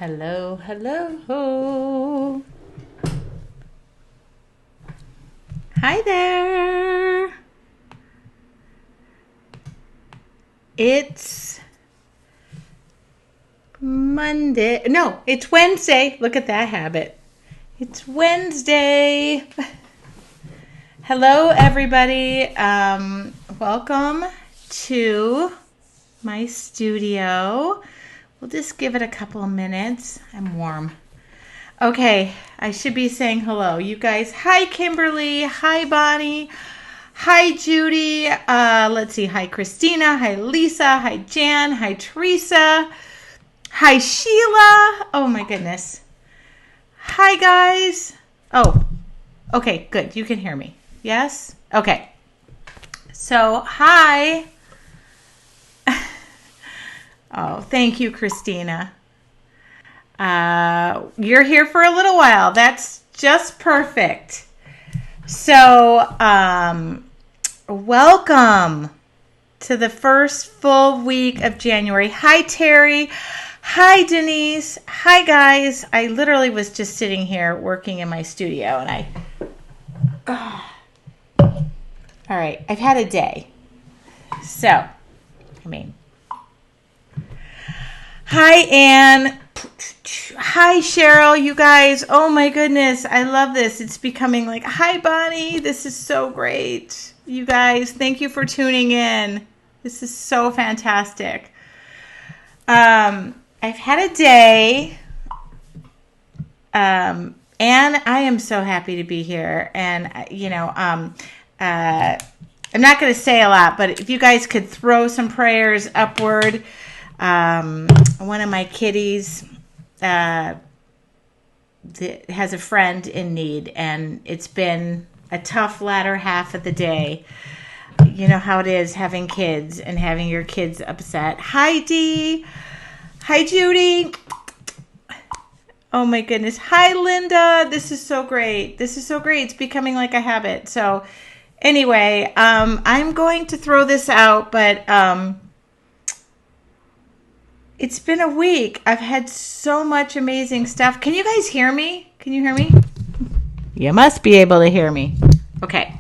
Hello, hello. Hi there. It's Monday. No, it's Wednesday. Look at that habit. It's Wednesday. Hello, everybody. Welcome to my studio. We'll just give it a couple of minutes. I'm warm. Okay, I should be saying hello. You guys, hi Kimberly, hi Bonnie, hi Judy, let's see, hi Christina, hi Lisa, hi Jan, hi Teresa, hi Sheila. Oh my goodness. Hi guys. Oh, okay, good. You can hear me. Yes? Okay. So, hi. Oh, thank you, Christina. You're here for a little while. That's just perfect. So, welcome to the first full week of January. Hi, Terry. Hi, Denise. Hi, guys. I literally was just sitting here working in my studio, and all right, I've had a day. So, hi, Anne. Hi, Cheryl, you guys. Oh my goodness. I love this. It's becoming like, hi, Bonnie. This is so great. You guys, thank you for tuning in. This is so fantastic. I've had a day. And I am so happy to be here. And, I'm not going to say a lot, but if you guys could throw some prayers upward. One of my kitties has a friend in need, and it's been a tough latter half of the day. You know how it is having kids and having your kids upset. Hi, Dee. Hi, Judy. Oh, my goodness. Hi, Linda. This is so great. It's becoming like a habit. So anyway, I'm going to throw this out, but it's been a week. I've had so much amazing stuff. Can you guys hear me? Can you hear me? You must be able to hear me. Okay.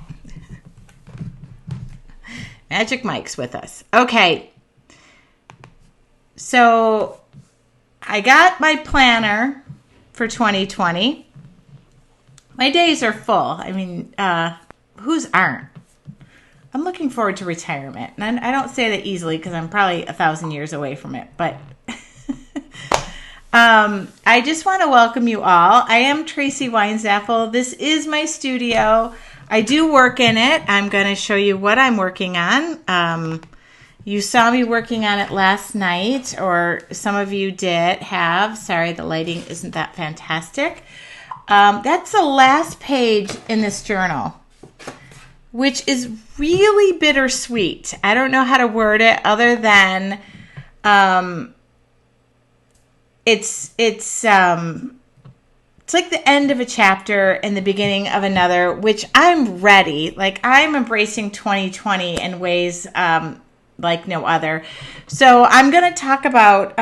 Magic Mike's with us. Okay. So I got my planner for 2020. My days are full. I mean, whose aren't? I'm looking forward to retirement. And I don't say that easily because I'm probably 1,000 years away from it. But I just want to welcome you all. I am Tracy Weinzaffel. This is my studio. I do work in it. I'm going to show you what I'm working on. You saw me working on it last night, or some of you did have. Sorry, the lighting isn't that fantastic. That's the last page in this journal, which is really bittersweet. I don't know how to word it other than it's like the end of a chapter and the beginning of another, which I'm ready. Like, I'm embracing 2020 in ways like no other. So I'm going to talk about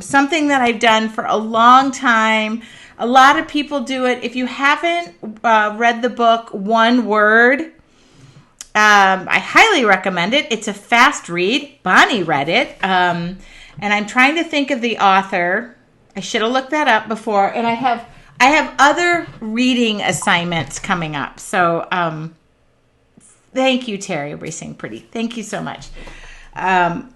something that I've done for a long time. A lot of people do it. If you haven't read the book One Word, I highly recommend it. It's a fast read. Bonnie read it. And I'm trying to think of the author. I should have looked that up before. And I have other reading assignments coming up. So thank you, Terry Racing Pretty. Thank you so much.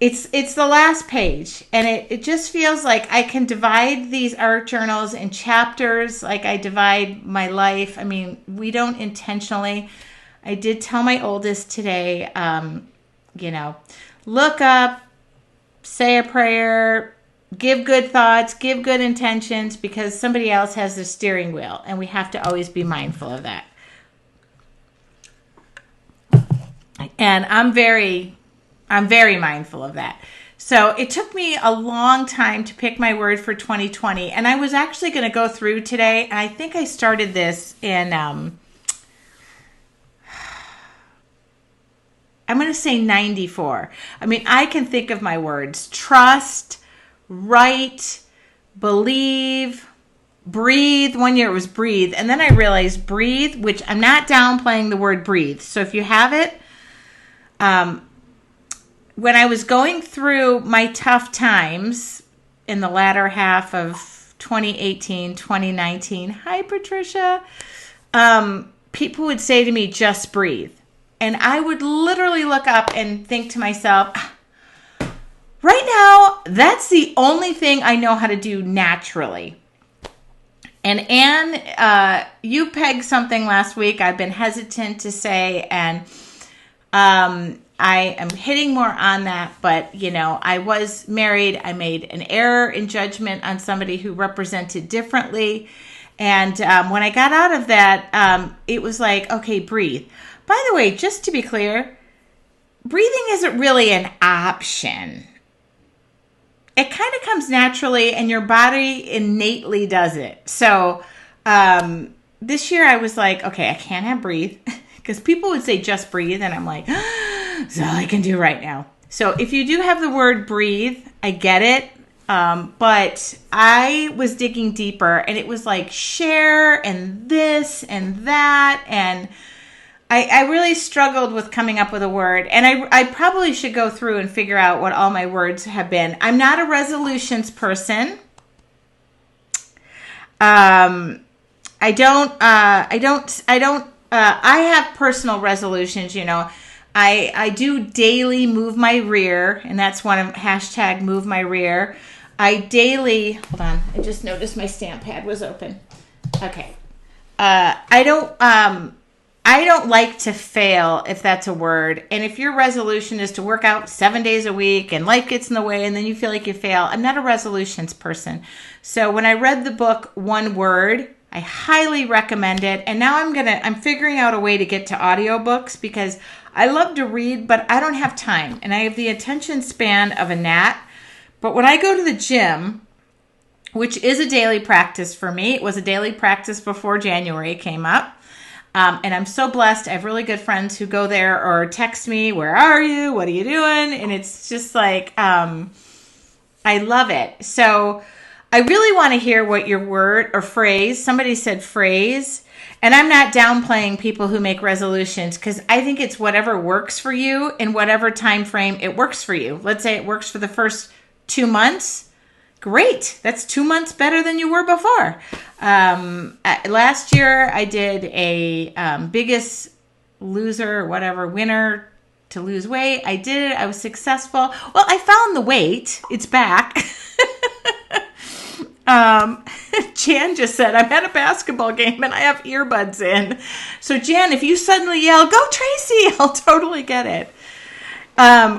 It's the last page, and it just feels like I can divide these art journals in chapters, like I divide my life. I mean, we don't intentionally. I did tell my oldest today, look up, say a prayer, give good thoughts, give good intentions, because somebody else has the steering wheel, and we have to always be mindful of that. And I'm very mindful of that. So it took me a long time to pick my word for 2020, and I was actually going to go through today, and I think I started this in I'm going to say 94. I mean, I can think of my words: trust, right, believe, breathe. One year it was breathe. And then I realized breathe, which I'm not downplaying the word breathe. So if you have it, when I was going through my tough times in the latter half of 2018, 2019, hi, Patricia, people would say to me, just breathe. And I would literally look up and think to myself, right now, that's the only thing I know how to do naturally. And Anne, you pegged something last week I've been hesitant to say, and I am hitting more on that. But, you know, I was married. I made an error in judgment on somebody who represented differently. And when I got out of that, it was like, okay, breathe. By the way, just to be clear, breathing isn't really an option. It kind of comes naturally, and your body innately does it. So this year I was like, okay, I can't have breathe, because people would say just breathe, and I'm like, that's all I can do right now. So if you do have the word breathe, I get it. But I was digging deeper, and it was like share and this and that, and I really struggled with coming up with a word, and I probably should go through and figure out what all my words have been. I'm not a resolutions person. I have personal resolutions, you know. I do daily move my rear, and that's one of hashtag move my rear. I daily, hold on, I just noticed my stamp pad was open. Okay. I don't like to fail, if that's a word. And if your resolution is to work out 7 days a week and life gets in the way and then you feel like you fail, I'm not a resolutions person. So when I read the book One Word, I highly recommend it. And now I'm figuring out a way to get to audiobooks, because I love to read, but I don't have time. And I have the attention span of a gnat. But when I go to the gym, which is a daily practice for me, it was a daily practice before January came up. And I'm so blessed. I have really good friends who go there or text me, where are you? What are you doing? And it's just like, I love it. So I really want to hear what your word or phrase, somebody said phrase, and I'm not downplaying people who make resolutions, because I think it's whatever works for you in whatever time frame it works for you. Let's say it works for the first 2 months. Great. That's 2 months better than you were before. Last year I did a Biggest Loser or whatever, winner to lose weight. I did it. I was successful. Well, I found the weight. It's back. Jan just said, I'm at a basketball game and I have earbuds in. So Jan, if you suddenly yell, go Tracy, I'll totally get it.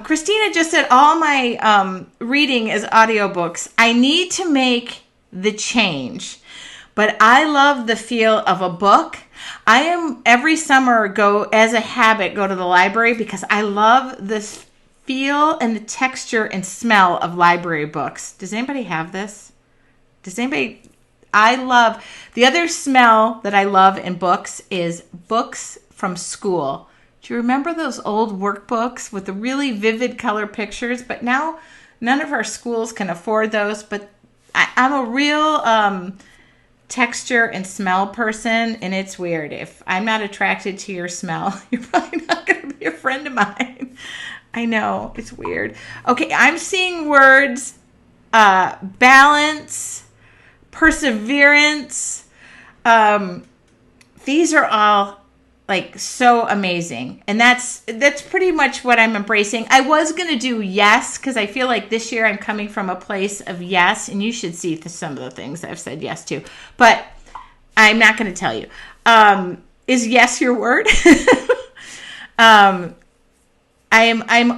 Christina just said, all my reading is audiobooks. I need to make the change, but I love the feel of a book. I am every summer go as a habit, go to the library, because I love the feel and the texture and smell of library books. Does anybody have this? I love, the other smell that I love in books is books from school. Do you remember those old workbooks with the really vivid color pictures? But now none of our schools can afford those. But I'm a real texture and smell person, and it's weird. If I'm not attracted to your smell, you're probably not going to be a friend of mine. I know, it's weird. Okay, I'm seeing words, balance, perseverance. These are all like so amazing. And that's pretty much what I'm embracing. I was going to do yes, because I feel like this year I'm coming from a place of yes, and you should see some of the things I've said yes to. But I'm not going to tell you. Is yes your word? I'm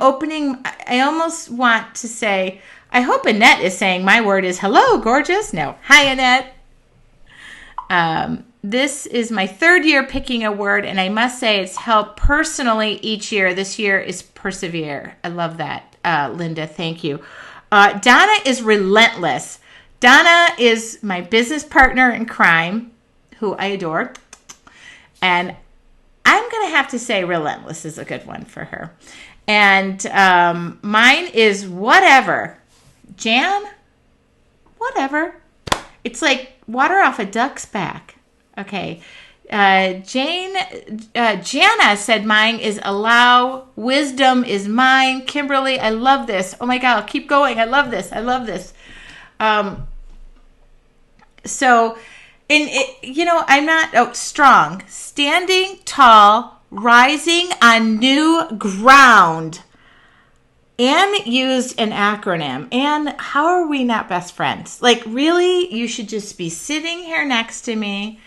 opening, I almost want to say, I hope Annette is saying my word is hello, gorgeous. No. Hi, Annette. This is my third year picking a word, and I must say it's helped personally each year. This year is persevere. I love that, Linda. Thank you. Donna is relentless. Donna is my business partner in crime, who I adore. And I'm going to have to say relentless is a good one for her. And mine is whatever. Jan, whatever. It's like water off a duck's back. Okay. Jana said mine is allow. Wisdom is mine. Kimberly, I love this. Oh my God, I'll keep going. I love this. So, I'm not strong, standing tall, rising on new ground. Anne used an acronym. Anne, how are we not best friends? Like, really, you should just be sitting here next to me.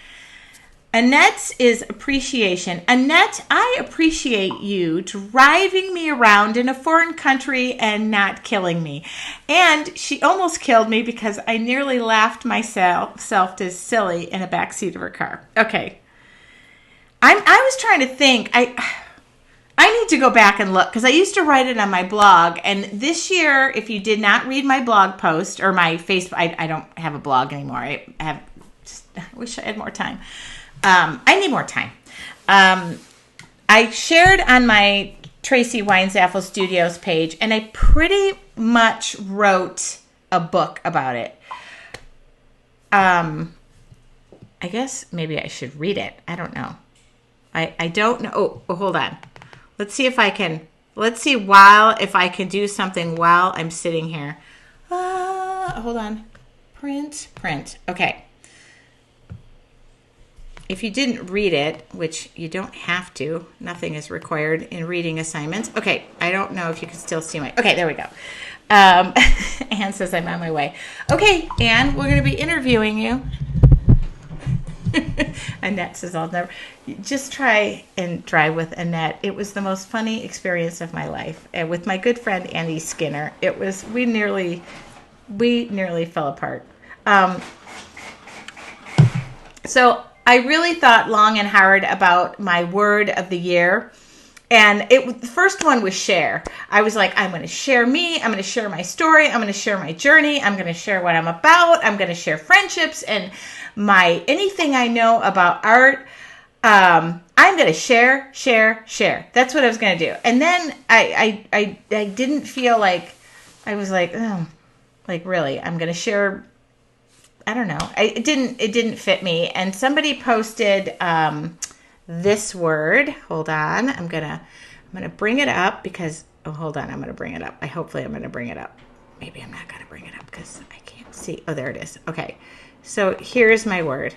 Annette's is appreciation. Annette, I appreciate you driving me around in a foreign country and not killing me. And she almost killed me because I nearly laughed myself to silly in the backseat of her car. Okay. I was trying to think. I need to go back and look because I used to write it on my blog. And this year, if you did not read my blog post or my Facebook, I don't have a blog anymore. I wish I had more time. I need more time. I shared on my Tracy Weinzaffel Studios page, and I pretty much wrote a book about it. I guess maybe I should read it. I don't know. I don't know. Oh, hold on. Let's see if I can do something while I'm sitting here. Hold on. Print. Okay. If you didn't read it, which you don't have to, nothing is required in reading assignments. Okay, I don't know if you can still see okay, there we go. Anne says I'm on my way. Okay, Anne, we're going to be interviewing you. Annette says I'll never. Just try and drive with Annette. It was the most funny experience of my life. And with my good friend Andy Skinner, we nearly fell apart. So I really thought long and hard about my word of the year. And the first one was share. I was like, I'm going to share me. I'm going to share my story. I'm going to share my journey. I'm going to share what I'm about. I'm going to share friendships and anything I know about art. I'm going to share. That's what I was going to do. And then I didn't feel like, I was like, oh, like really, I'm going to share. I don't know. It didn't fit me. And somebody posted this word. Hold on. I'm gonna bring it up because hold on. I'm gonna bring it up. Hopefully I'm gonna bring it up. Maybe I'm not gonna bring it up because I can't see. Oh, there it is. Okay. So here's my word.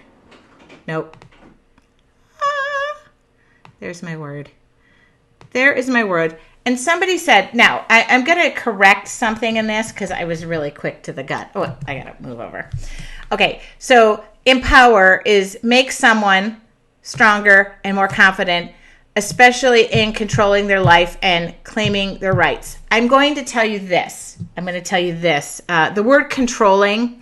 Nope. There's my word. There is my word. And somebody said, now I'm going to correct something in this because I was really quick to the gut. Oh, I got to move over. Okay, so empower is make someone stronger and more confident, especially in controlling their life and claiming their rights. I'm going to tell you this. The word controlling,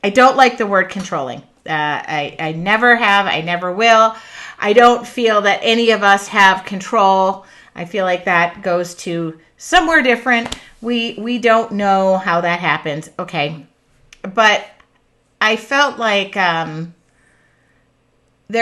I don't like the word controlling. I never have. I never will. I don't feel that any of us have control. I feel like that goes to somewhere different. We don't know how that happens. Okay. But I felt like there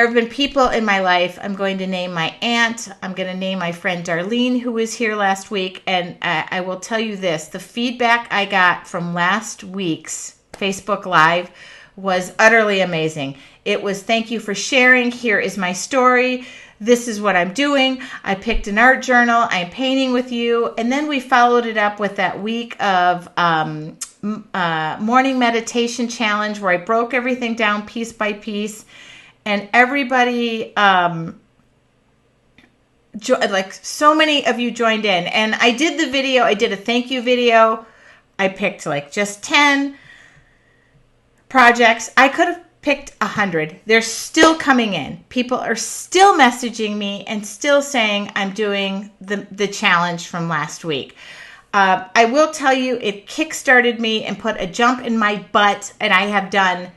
have been people in my life. I'm going to name my aunt. I'm going to name my friend Darlene, who was here last week. And I will tell you this. The feedback I got from last week's Facebook Live was utterly amazing. It was, thank you for sharing. Here is my story. This is what I'm doing. I picked an art journal. I'm painting with you. And then we followed it up with that week of morning meditation challenge where I broke everything down piece by piece. And everybody, like so many of you joined in. And I did the video. I did a thank you video. I picked like just 10 projects. I could have picked 100. They're still coming in. People are still messaging me and still saying I'm doing the challenge from last week. I will tell you, it kickstarted me and put a jump in my butt, and I have done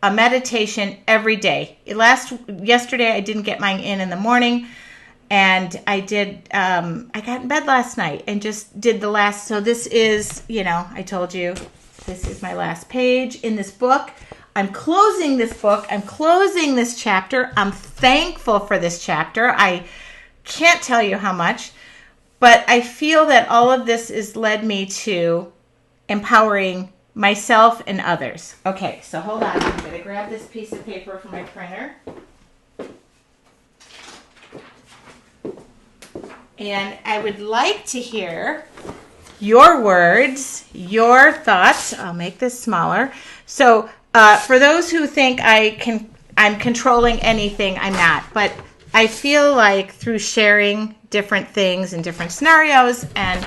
a meditation every day. Yesterday I didn't get mine in the morning, and I got in bed last night and just did the last. So this is, I told you, this is my last page in this book. I'm closing this book. I'm closing this chapter. I'm thankful for this chapter. I can't tell you how much, but I feel that all of this has led me to empowering myself and others. Okay, so hold on. I'm going to grab this piece of paper from my printer. And I would like to hear your words, your thoughts. I'll make this smaller. So for those who think I'm controlling anything, I'm not. But I feel like through sharing different things and different scenarios and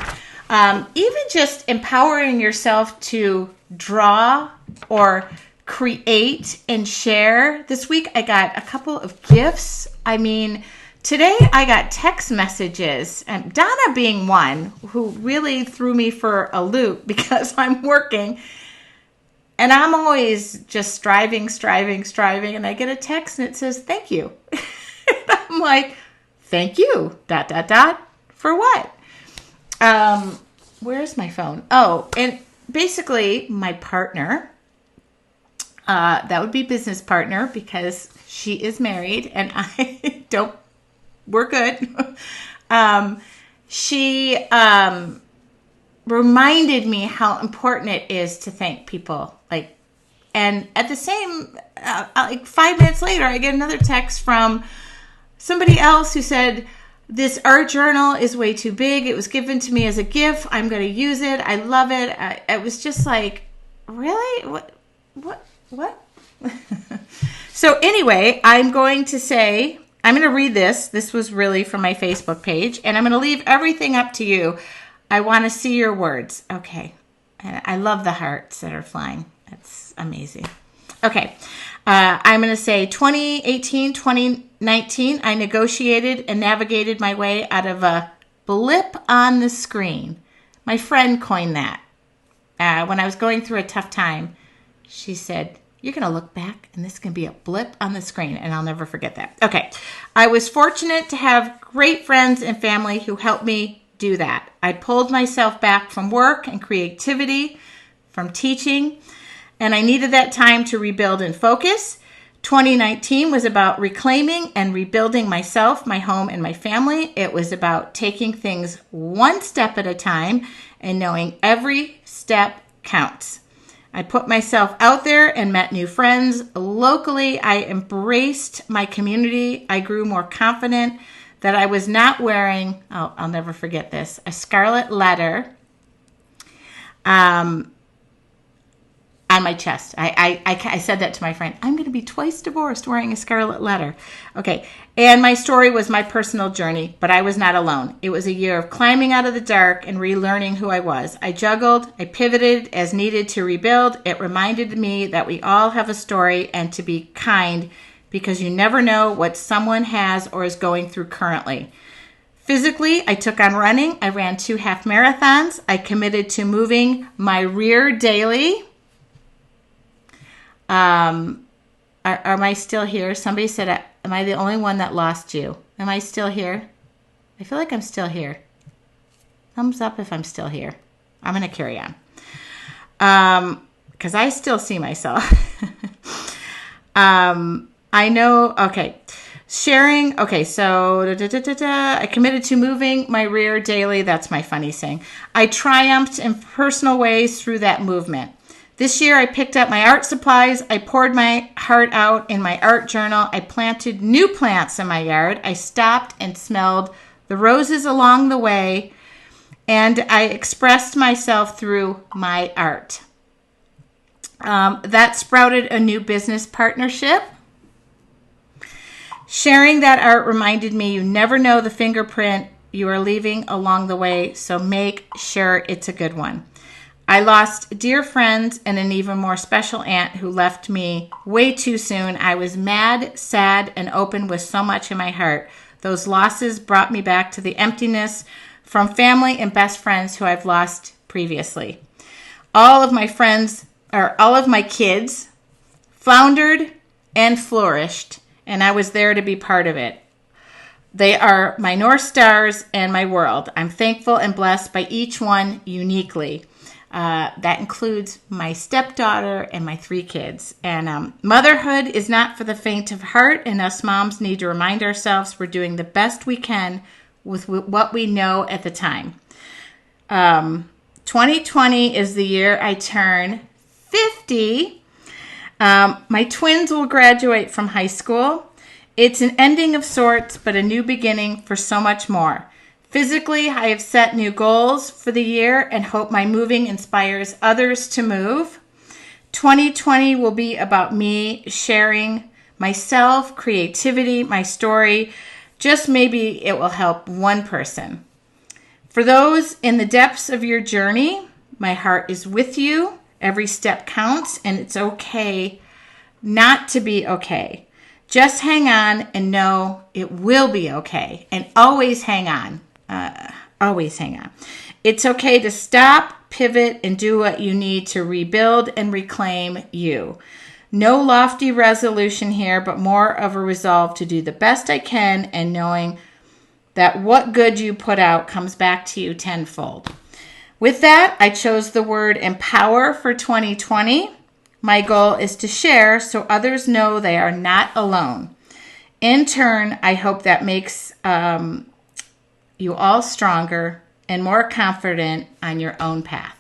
even just empowering yourself to draw or create and share. This week I got a couple of gifts. I mean, today I got text messages, and Donna being one who really threw me for a loop because I'm working and I'm always just striving, and I get a text and it says, thank you. I'm like, thank you, ... for what? Where's my phone? Oh, and basically my partner, that would be business partner because she is married and I don't, we're good. She reminded me how important it is to thank people. And at the same, 5 minutes later, I get another text from somebody else who said, this art journal is way too big. It was given to me as a gift. I'm going to use it. I love it. It was just like, really? What? So anyway, I'm going to read this. This was really from my Facebook page, and I'm going to leave everything up to you. I want to see your words. Okay. And I love the hearts that are flying. That's amazing. Okay. I'm going to say 2018, 2019, I negotiated and navigated my way out of a blip on the screen. My friend coined that. When I was going through a tough time, she said, you're going to look back and this can be a blip on the screen. And I'll never forget that. Okay. I was fortunate to have great friends and family who helped me do that. I pulled myself back from work and creativity, from teaching, and I needed that time to rebuild and focus. 2019 was about reclaiming and rebuilding myself, my home, and my family. It was about taking things one step at a time and knowing every step counts. I put myself out there and met new friends. Locally, I embraced my community. I grew more confident that I was not wearing, I'll never forget this, a scarlet letter on my chest. I said that to my friend. I'm going to be twice divorced wearing a scarlet letter. Okay. And my story was my personal journey, but I was not alone. It was a year of climbing out of the dark and relearning who I was. I juggled. I pivoted as needed to rebuild. It reminded me that we all have a story and to be kind because you never know what someone has or is going through currently. Physically, I took on running. I ran 2 half marathons. I committed to moving my rear daily. Am I still here? Somebody said, am I the only one that lost you? Am I still here? I feel like I'm still here. Thumbs up if I'm still here. I'm going to carry on. Because I still see myself. I know. Okay. Sharing. Okay. So I committed to moving my rear daily. That's my funny saying. I triumphed in personal ways through that movement. This year, I picked up my art supplies. I poured my heart out in my art journal. I planted new plants in my yard. I stopped and smelled the roses along the way. And I expressed myself through my art. That sprouted a new business partnership. Sharing that art reminded me you never know the fingerprint you are leaving along the way, so make sure it's a good one. I lost dear friends and an even more special aunt who left me way too soon. I was mad, sad, and open with so much in my heart. Those losses brought me back to the emptiness from family and best friends who I've lost previously. All of my kids floundered and flourished, and I was there to be part of it. They are my North Stars and my world. I'm thankful and blessed by each one uniquely. That includes my stepdaughter and my 3 kids. And motherhood is not for the faint of heart, and us moms need to remind ourselves we're doing the best we can with what we know at the time. 2020 is the year I turn 50. My twins will graduate from high school. It's an ending of sorts, but a new beginning for so much more. Physically, I have set new goals for the year and hope my moving inspires others to move. 2020 will be about me sharing myself, creativity, my story. Just maybe it will help one person. For those in the depths of your journey, my heart is with you. Every step counts, and it's okay not to be okay. Just hang on and know it will be okay. And always hang on. Always hang on. It's okay to stop, pivot, and do what you need to rebuild and reclaim you. No lofty resolution here, but more of a resolve to do the best I can and knowing that what good you put out comes back to you tenfold. With that, I chose the word empower for 2020. My goal is to share so others know they are not alone. In turn, I hope that makes you all stronger and more confident on your own path.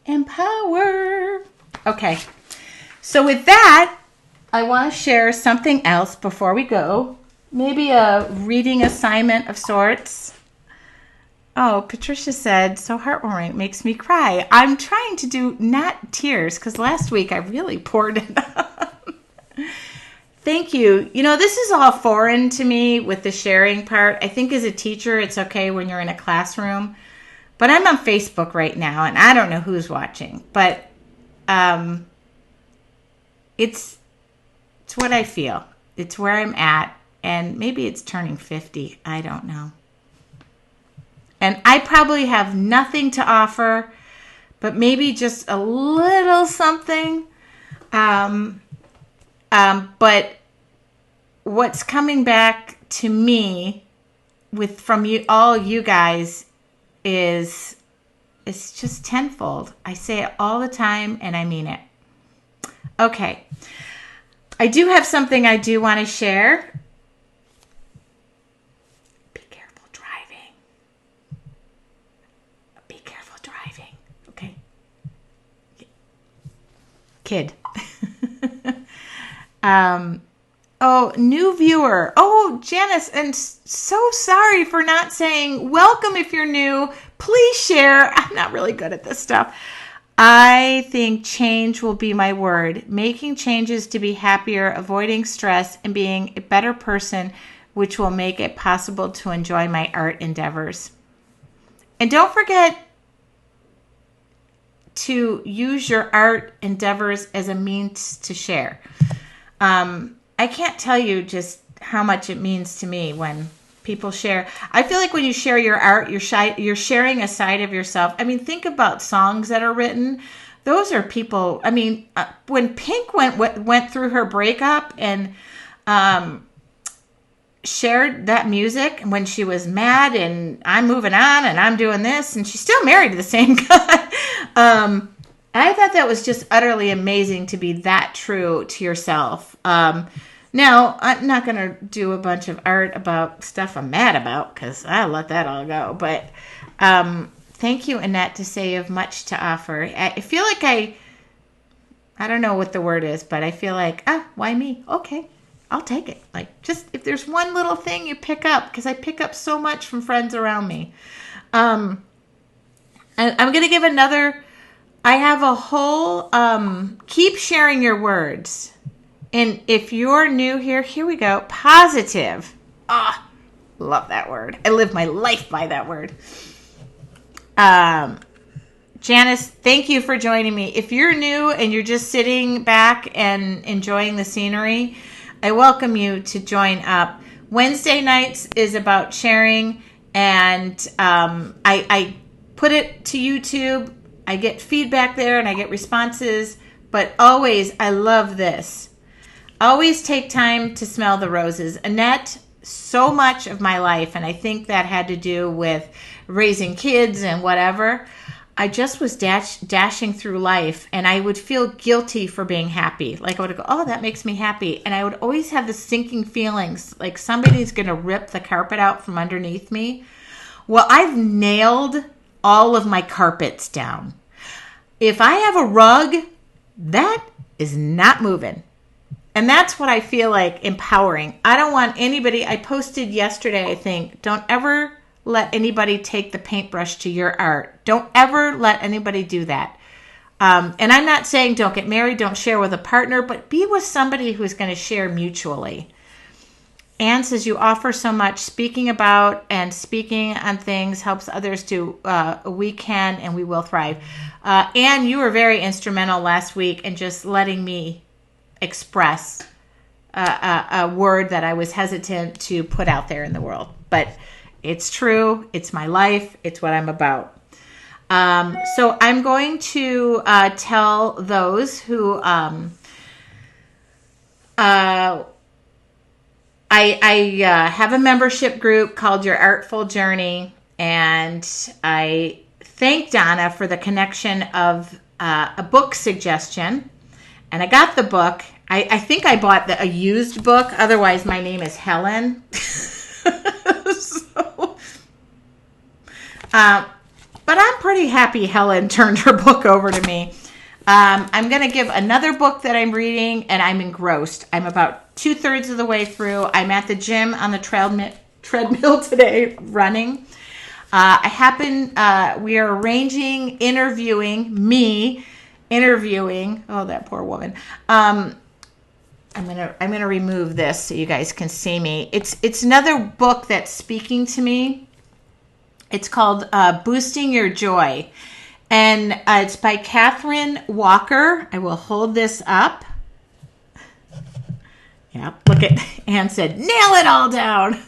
Empower. Okay, so with that, I want to share something else before we go. Maybe a reading assignment of sorts. Oh, Patricia said, so heartwarming, it makes me cry. I'm trying to do not tears because last week I really poured it up. Thank you. You know, this is all foreign to me with the sharing part. I think as a teacher, it's okay when you're in a classroom. But I'm on Facebook right now, and I don't know who's watching. But it's what I feel. It's where I'm at. And maybe it's turning 50. I don't know. And I probably have nothing to offer, but maybe just a little something. But what's coming back to me from you, all you guys, is it's just tenfold. I say it all the time, and I mean it. Okay. I do have something I do want to share. Be careful driving. Be careful driving. Okay. Kid. Oh, new viewer. Oh, Janice, and so sorry for not saying welcome if you're new. Please share. I'm not really good at this stuff. I think change will be my word. Making changes to be happier, avoiding stress, and being a better person, which will make it possible to enjoy my art endeavors. And don't forget to use your art endeavors as a means to share. I can't tell you just how much it means to me when people share. I feel like when you share your art, you're sharing a side of yourself. I mean, think about songs that are written. Those are people. I mean, when Pink went through her breakup and shared that music when she was mad and I'm moving on and I'm doing this, and she's still married to the same guy. I thought that was just utterly amazing to be that true to yourself. Now, I'm not going to do a bunch of art about stuff I'm mad about because I'll let that all go. But thank you, Annette, to say you have much to offer. I feel like I don't know what the word is, but I feel like, why me? Okay, I'll take it. Like, just if there's one little thing you pick up, because I pick up so much from friends around me. And I'm going to give another, I have a whole, keep sharing your words. And if you're new here we go. Positive. Love that word. I live my life by that word. Janice, thank you for joining me. If you're new and you're just sitting back and enjoying the scenery, I welcome you to join up. Wednesday nights is about sharing, and I put it to YouTube. I get feedback there and I get responses, but always, I love this. Always take time to smell the roses. Annette, so much of my life, and I think that had to do with raising kids and whatever, I just was dashing through life, and I would feel guilty for being happy. Like I would go, oh, that makes me happy. And I would always have the sinking feelings, like somebody's going to rip the carpet out from underneath me. Well, I've nailed all of my carpets down. if I have a rug, that is not moving. And that's what I feel like empowering. I don't want anybody, I posted yesterday, I think, don't ever let anybody take the paintbrush to your art. Don't ever let anybody do that. And I'm not saying don't get married, don't share with a partner, but be with somebody who's going to share mutually. Anne says you offer so much. Speaking about and speaking on things helps others to, we can and we will thrive. Anne, you were very instrumental last week in just letting me express a word that I was hesitant to put out there in the world. But it's true. It's my life. It's what I'm about. So I'm going to tell those who I have a membership group called Your Artful Journey, and I thank Donna for the connection of a book suggestion. And I got the book. I think I bought a used book. Otherwise, my name is Helen. But I'm pretty happy Helen turned her book over to me. I'm going to give another book that I'm reading, and I'm engrossed. I'm about 2/3 of the way through. I'm at the gym on the treadmill today running. We are arranging interviewing, oh, that poor woman. I'm gonna remove this so you guys can see me. It's another book that's speaking to me. It's called Boosting Your Joy. And it's by Catherine Walker. I will hold this up. Yeah, look at, Anne said, nail it all down.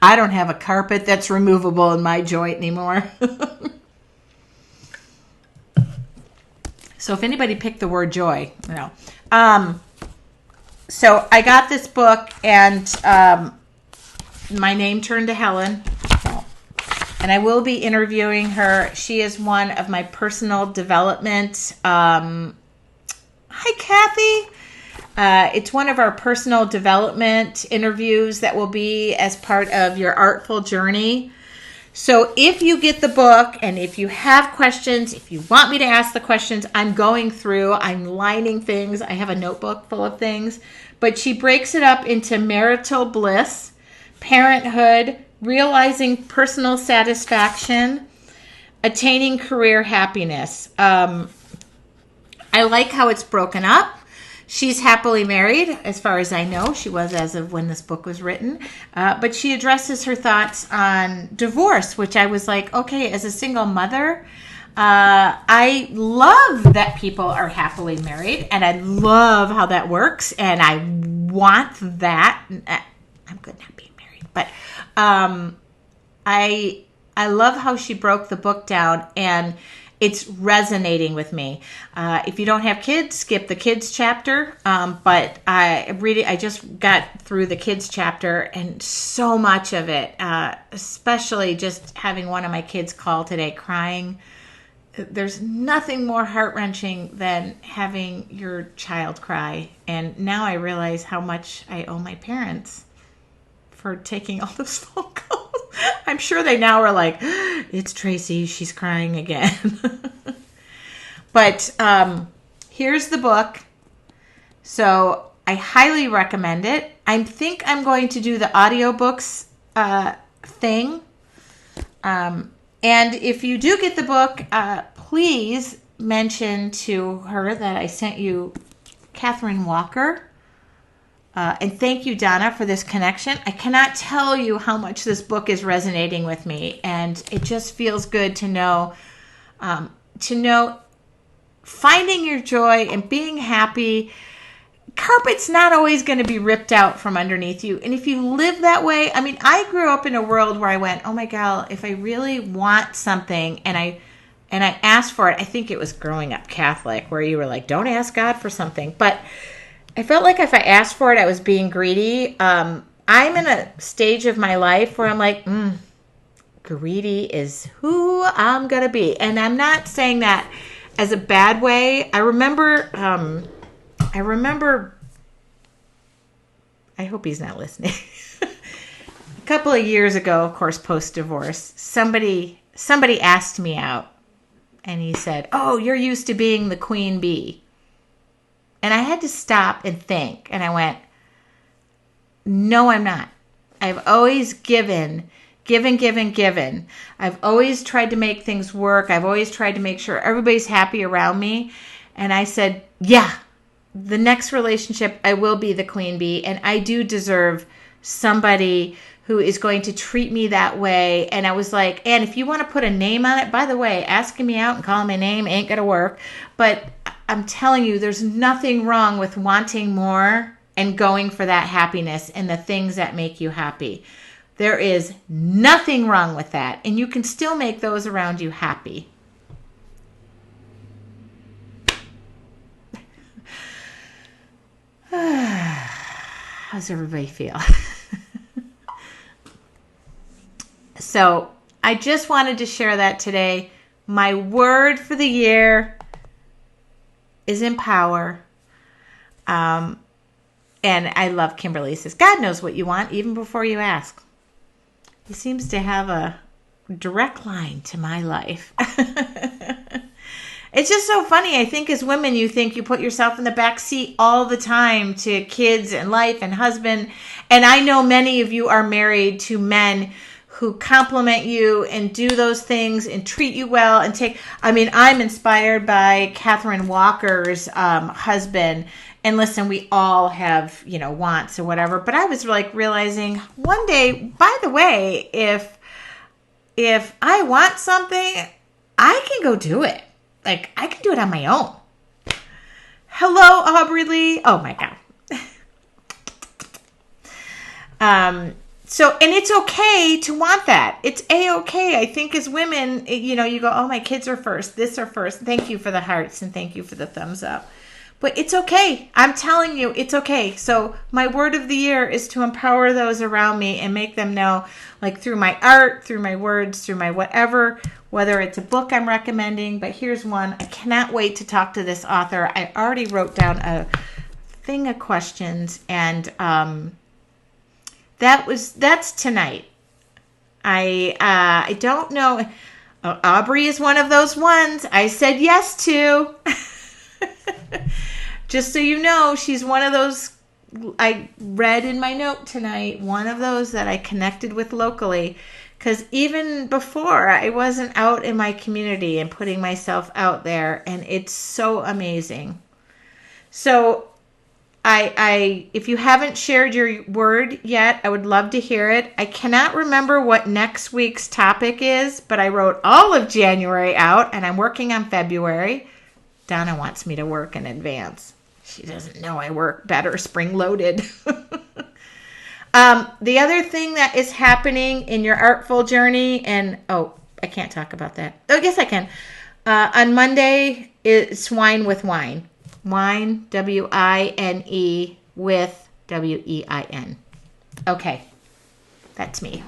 I don't have a carpet that's removable in my joint anymore. So if anybody picked the word joy, so I got this book, and my name turned to Helen. And I will be interviewing her. She is one of my personal development. Hi, Kathy. It's one of our personal development interviews that will be as part of Your Artful Journey. So if you get the book and if you have questions, if you want me to ask the questions, I'm lining things. I have a notebook full of things. But she breaks it up into marital bliss, parenthood, realizing personal satisfaction, attaining career happiness. I like how it's broken up. She's happily married, as far as I know. She was as of when this book was written. But she addresses her thoughts on divorce, which I was like, okay, as a single mother, I love that people are happily married, and I love how that works, and I want that. I'm good not being married, but I love how she broke the book down, and it's resonating with me. If you don't have kids, skip the kids chapter. But I just got through the kids chapter, and so much of it, especially just having one of my kids call today crying. There's nothing more heart-wrenching than having your child cry. And now I realize how much I owe my parents for taking all those phone calls. I'm sure they now are like, it's Tracy, she's crying again. But here's the book. So I highly recommend it. I think I'm going to do the audiobooks thing. And if you do get the book, please mention to her that I sent you Catherine Walker. And thank you, Donna, for this connection. I cannot tell you how much this book is resonating with me. And it just feels good to know finding your joy and being happy. Carpet's not always going to be ripped out from underneath you. And if you live that way, I mean, I grew up in a world where I went, oh my God, if I really want something and I asked for it, I think it was growing up Catholic where you were like, don't ask God for something. But I felt like if I asked for it, I was being greedy. I'm in a stage of my life where I'm like, greedy is who I'm going to be. And I'm not saying that as a bad way. I remember, I hope he's not listening. A couple of years ago, of course, post-divorce, somebody asked me out. And he said, "Oh, you're used to being the queen bee." And I had to stop and think. And I went, "No, I'm not. I've always given. I've always tried to make things work. I've always tried to make sure everybody's happy around me." And I said, "Yeah, the next relationship, I will be the queen bee. And I do deserve somebody who is going to treat me that way." And I was like, "And if you want to put a name on it, by the way, asking me out and calling my name ain't going to work. But I'm telling you, there's nothing wrong with wanting more and going for that happiness and the things that make you happy. There is nothing wrong with that. And you can still make those around you happy." How's everybody feel? So I just wanted to share that today. My word for the year is empower. And I love Kimberly says, "God knows what you want even before you ask." He seems to have a direct line to my life. It's just so funny. I think as women, you think you put yourself in the back seat all the time to kids and life and husband. And I know many of you are married to men who compliment you and do those things and treat you well and I'm inspired by Catherine Walker's husband. And listen, we all have, wants or whatever. But I was like realizing one day, by the way, if I want something, I can go do it. Like, I can do it on my own. Hello, Aubrey Lee. Oh, my God. And it's okay to want that. It's A-okay. I think as women, you go, "Oh, my kids are first. This are first." Thank you for the hearts and thank you for the thumbs up. But it's okay. I'm telling you, it's okay. So my word of the year is to empower those around me and make them know, like through my art, through my words, through my whatever, whether it's a book I'm recommending. But here's one. I cannot wait to talk to this author. I already wrote down a thing of questions, and that's tonight. I don't know. Aubrey is one of those ones I said yes to. Just so you know, she's one of those I read in my note tonight, one of those that I connected with locally. Because even before, I wasn't out in my community and putting myself out there. And it's so amazing. So if you haven't shared your word yet, I would love to hear it. I cannot remember what next week's topic is, but I wrote all of January out and I'm working on February. Donna wants me to work in advance. She doesn't know I work better spring-loaded. The other thing that is happening in your artful journey, and I can't talk about that. Oh, yes, I can. On Monday, it's Wine with Wine. Wine, W-I-N-E, with W-E-I-N. Okay, that's me.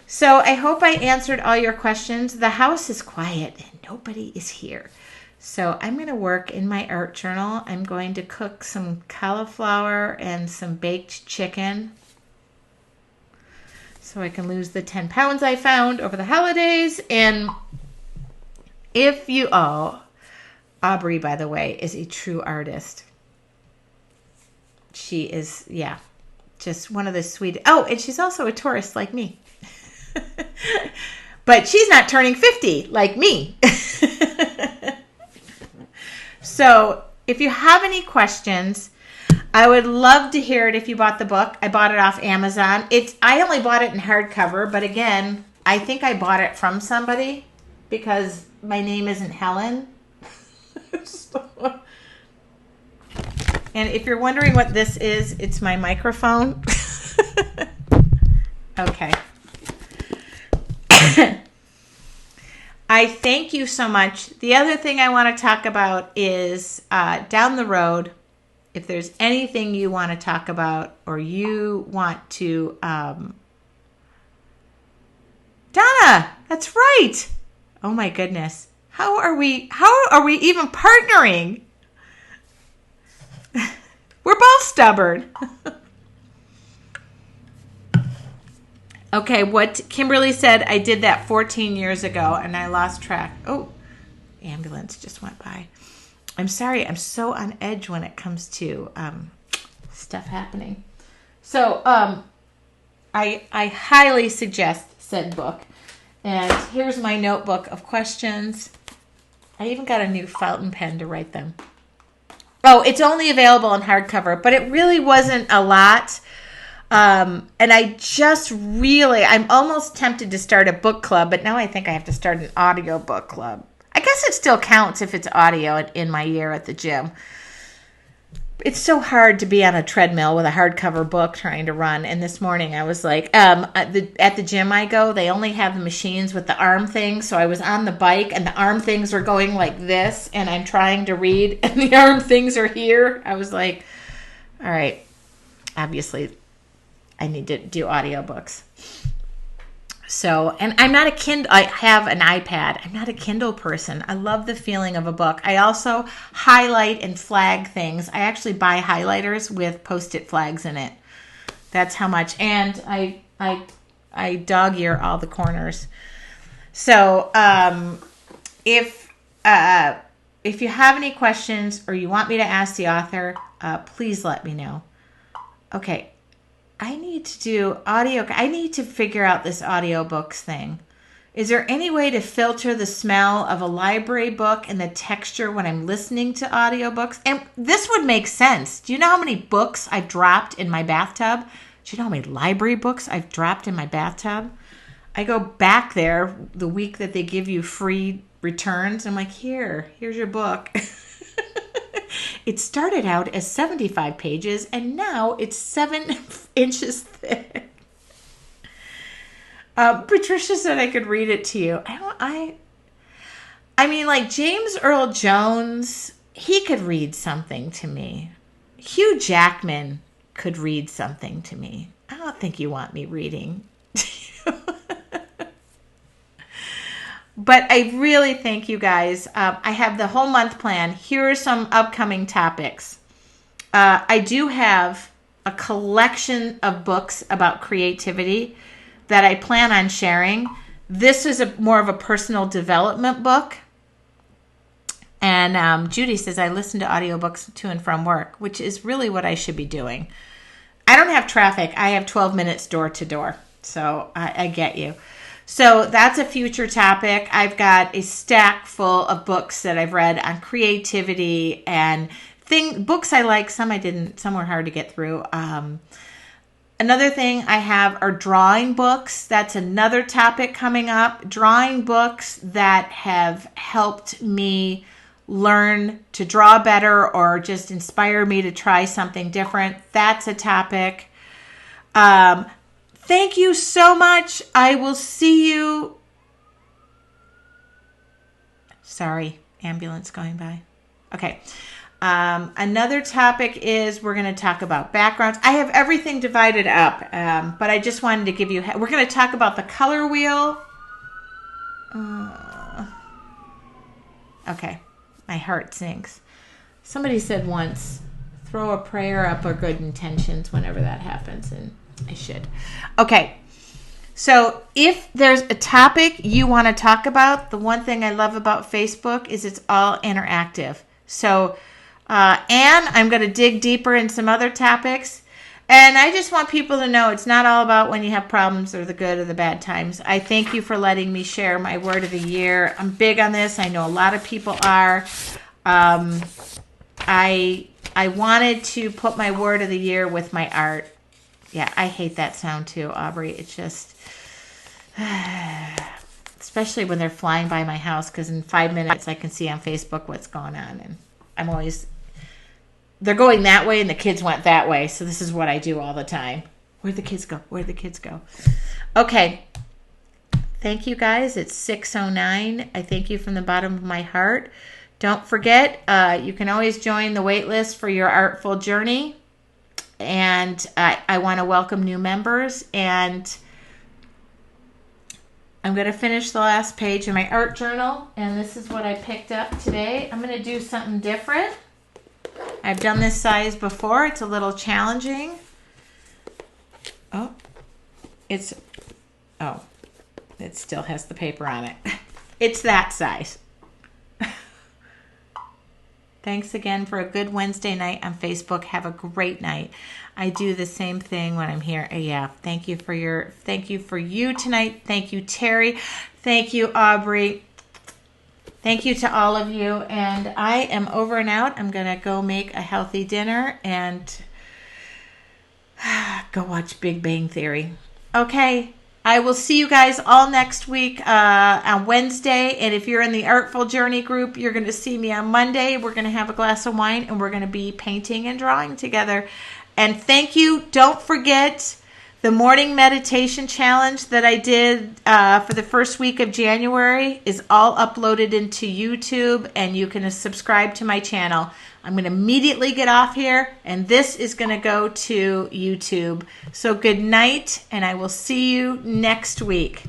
So I hope I answered all your questions. The house is quiet and nobody is here. So I'm going to work in my art journal. I'm going to cook some cauliflower and some baked chicken so I can lose the 10 pounds I found over the holidays. And Aubrey, by the way, is a true artist. She is, just one of the sweet. Oh, and she's also a Taurus like me. But she's not turning 50 like me. So if you have any questions, I would love to hear it if you bought the book. I bought it off Amazon. I only bought it in hardcover, but again, I think I bought it from somebody because my name isn't Helen. And if you're wondering what this is, it's my microphone. Okay. I thank you so much. The other thing I want to talk about is down the road, if there's anything you want to talk about or you want to... Donna, that's right. Oh my goodness. How are we even partnering? We're both stubborn. Okay, what Kimberly said, I did that 14 years ago and I lost track. Oh, ambulance just went by. I'm sorry. I'm so on edge when it comes to stuff happening. So I highly suggest said book. And here's my notebook of questions. I even got a new fountain pen to write them. Oh, it's only available in hardcover, but it really wasn't a lot. And I'm almost tempted to start a book club, but now I think I have to start an audio book club. I guess it still counts if it's audio in my ear at the gym. It's so hard to be on a treadmill with a hardcover book trying to run. And this morning I was like, at the gym I go, they only have the machines with the arm things. So I was on the bike and the arm things are going like this and I'm trying to read and the arm things are here. I was like, all right, obviously I need to do audiobooks. So, and I'm not a Kindle, I have an iPad. I'm not a Kindle person. I love the feeling of a book. I also highlight and flag things. I actually buy highlighters with Post-it flags in it. That's how much. And I dog ear all the corners. So, if you have any questions or you want me to ask the author, please let me know. Okay. I need to figure out this audiobooks thing. Is there any way to filter the smell of a library book and the texture when I'm listening to audiobooks? And this would make sense. Do you know how many books I've dropped in my bathtub? Do you know how many library books I've dropped in my bathtub? I go back there the week that they give you free returns. I'm like, here's your book. It started out as 75 pages, and now it's 7 inches thick. Patricia said I could read it to you. I mean, like James Earl Jones, he could read something to me. Hugh Jackman could read something to me. I don't think you want me reading. But I really thank you guys. I have the whole month plan. Here are some upcoming topics. I do have a collection of books about creativity that I plan on sharing. This is more of a personal development book. And Judy says, I listen to audiobooks to and from work, which is really what I should be doing. I don't have traffic. I have 12 minutes door to door. So I get you. So that's a future topic. I've got a stack full of books that I've read on creativity and books I like. Some I didn't. Some were hard to get through. Another thing I have are drawing books. That's another topic coming up. Drawing books that have helped me learn to draw better or just inspire me to try something different. That's a topic. Thank you so much. I will see you. Sorry, ambulance going by. Okay. Another topic is we're going to talk about backgrounds. I have everything divided up, but I just wanted to give you, we're going to talk about the color wheel. Okay. My heart sinks. Somebody said once, throw a prayer up or good intentions whenever that happens, and I should. Okay. So if there's a topic you want to talk about, the one thing I love about Facebook is it's all interactive. So, and I'm going to dig deeper in some other topics. And I just want people to know it's not all about when you have problems or the good or the bad times. I thank you for letting me share my word of the year. I'm big on this. I know a lot of people are. I wanted to put my word of the year with my art. Yeah, I hate that sound too, Aubrey. It's just, especially when they're flying by my house, because in 5 minutes I can see on Facebook what's going on. And I'm always, they're going that way and the kids went that way. So this is what I do all the time. Where'd the kids go? Where'd the kids go? Okay. Thank you guys. It's 6:09. I thank you from the bottom of my heart. Don't forget, you can always join the wait list for your artful journey. And I want to welcome new members. And I'm going to finish the last page of my art journal. And this is what I picked up today. I'm going to do something different. I've done this size before. It's a little challenging. It still has the paper on it. It's that size. Thanks again for a good Wednesday night on Facebook. Have a great night. I do the same thing when I'm here. Yeah. Thank you for you tonight. Thank you, Terry. Thank you, Aubrey. Thank you to all of you. And I am over and out. I'm going to go make a healthy dinner and go watch Big Bang Theory. Okay. I will see you guys all next week on Wednesday. And if you're in the Artful Journey group, you're going to see me on Monday. We're going to have a glass of wine and we're going to be painting and drawing together. And thank you. Don't forget the morning meditation challenge that I did for the first week of January is all uploaded into YouTube, and you can subscribe to my channel. I'm going to immediately get off here, and this is going to go to YouTube. So good night, and I will see you next week.